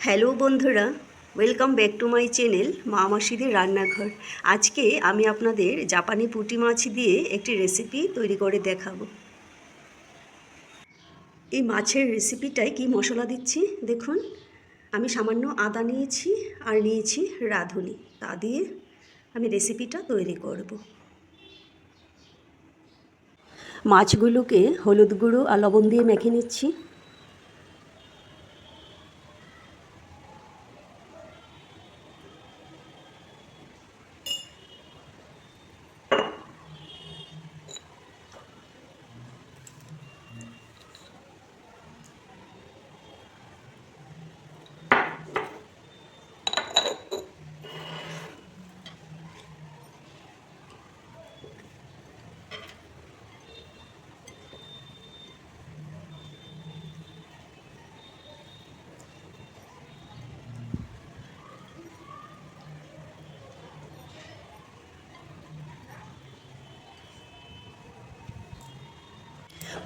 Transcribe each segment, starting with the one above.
Hello বন্ধুরা, welcome back to my channel মা মাসিদের রান্নাঘর। আজকে আমি আপনাদের জাপানি পুঁটি মাছ দিয়ে একটি রেসিপি তৈরি করে দেখাবো। এই মাছের রেসিপিটায় কি মশলা দিচ্ছি দেখুন। আমি সামান্য আদা নিয়েছি আর নিয়েছি রাঁধুনি, তা দিয়ে আমি রেসিপিটা তৈরি করব। মাছগুলোকে হলুদ গুঁড়ো আর লবণ দিয়ে মেখে নিচ্ছি।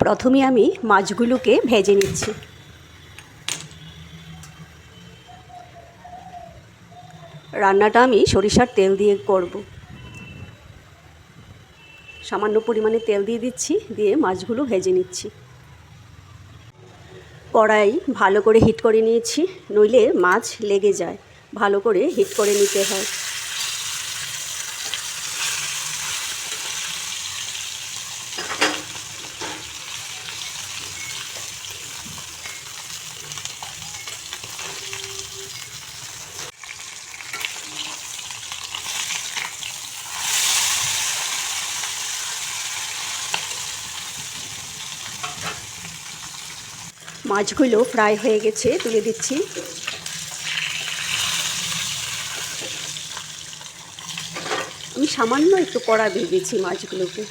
প্রথমে আমি মাছগুলোকে ভেজে নিচ্ছি। রান্নাটা আমি সরিষার তেল দিয়ে করব। সামান্য পরিমাণে তেল দিয়ে দিচ্ছি, দিয়ে মাছগুলো ভেজে নিচ্ছি। কড়াই ভালো করে হিট করে নিয়েছি, নইলে মাছ লেগে যায়। ভালো করে হিট করে নিতে হয়। মাছগুলো ফ্রাই হয়ে গেছে, তুলে দিচ্ছি। আমি সামান্য একটু কড়া ভেজেছি মাছগুলোকে।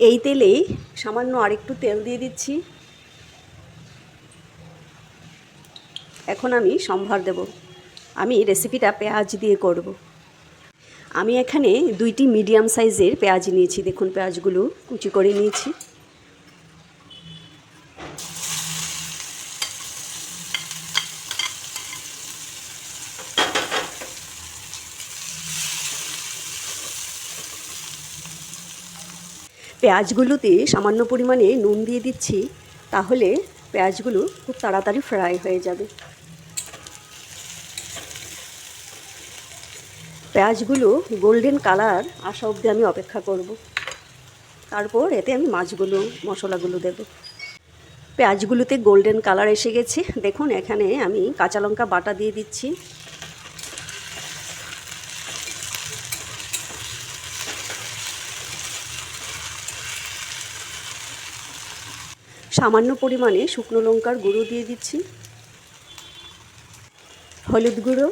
এই তেলেই সামান্য আরেকটু তেল দিয়ে দিচ্ছি। এখন আমি সম্ভার দেব। আমি রেসিপিটা পেঁয়াজ দিয়ে করব। আমি এখানে 2টি মিডিয়াম সাইজের পেঁয়াজ নিয়েছি। দেখুন, পেঁয়াজগুলো কুচি করে নিয়েছি। পেঁয়াজগুলোতে সামান্য পরিমাণে নুন দিয়ে দিচ্ছি, তাহলে পেঁয়াজগুলো খুব তাড়াতাড়ি ফ্রাই হয়ে যাবে। পেঁয়াজগুলো গোল্ডেন কালার আসা অবধি আমি অপেক্ষা করব। তারপর এতে আমি মাছগুলো, মশলাগুলো দেব। পেঁয়াজগুলোতে গোল্ডেন কালার এসে গেছে। দেখুন, এখানে আমি কাঁচা লঙ্কা বাটা দিয়ে দিচ্ছি। সামান্য পরিমাণে শুকনো লঙ্কার গুঁড়ো দিয়ে দিচ্ছি, হলুদ গুঁড়ো,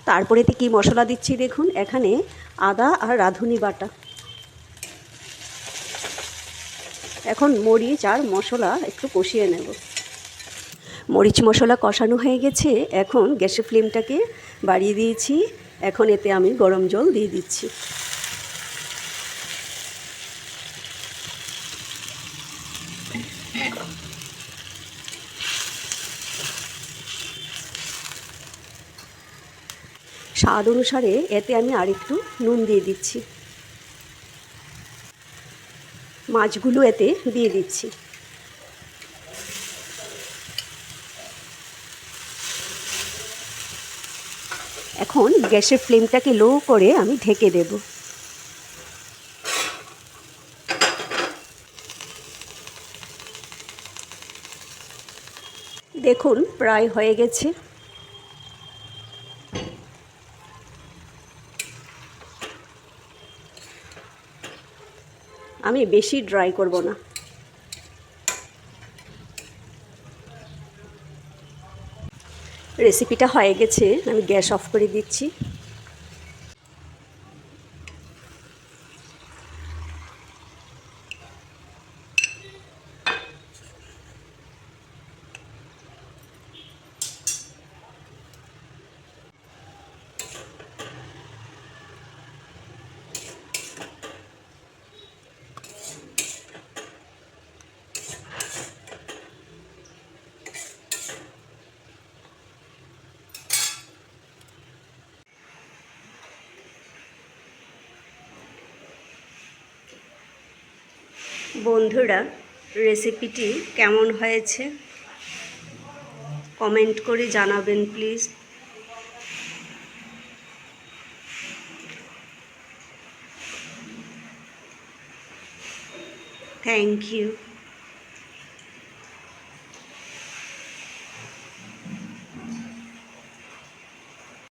তারপরে এতে কী মশলা দিচ্ছি দেখুন। এখানে আদা আর রাঁধুনি বাটা। এখন মরিচ আর মশলা একটু কষিয়ে নেব। মরিচ মশলা কষানো হয়ে গেছে। এখন গ্যাসের ফ্লেমটাকে বাড়িয়ে দিয়েছি। এখন এতে আমি গরম জল দিয়ে দিচ্ছি। স্বাদ অনুসারে এতে আমি আরেকটু নুন দিয়ে দিচ্ছি। মাছগুলো এতে দিয়ে দিচ্ছি। এখন গ্যাসের ফ্লেমটাকে লো করে আমি ঢেকে দেব। দেখুন, প্রায় হয়ে গেছে। আমি বেশি ড্রাই করব না। রেসিপিটা হয়ে গেছে, আমি গ্যাস অফ করে দিচ্ছি। বন্ধুরা, রেসিপিটি কেমন হয়েছে কমেন্ট করে জানাবেন প্লিজ। Thank you.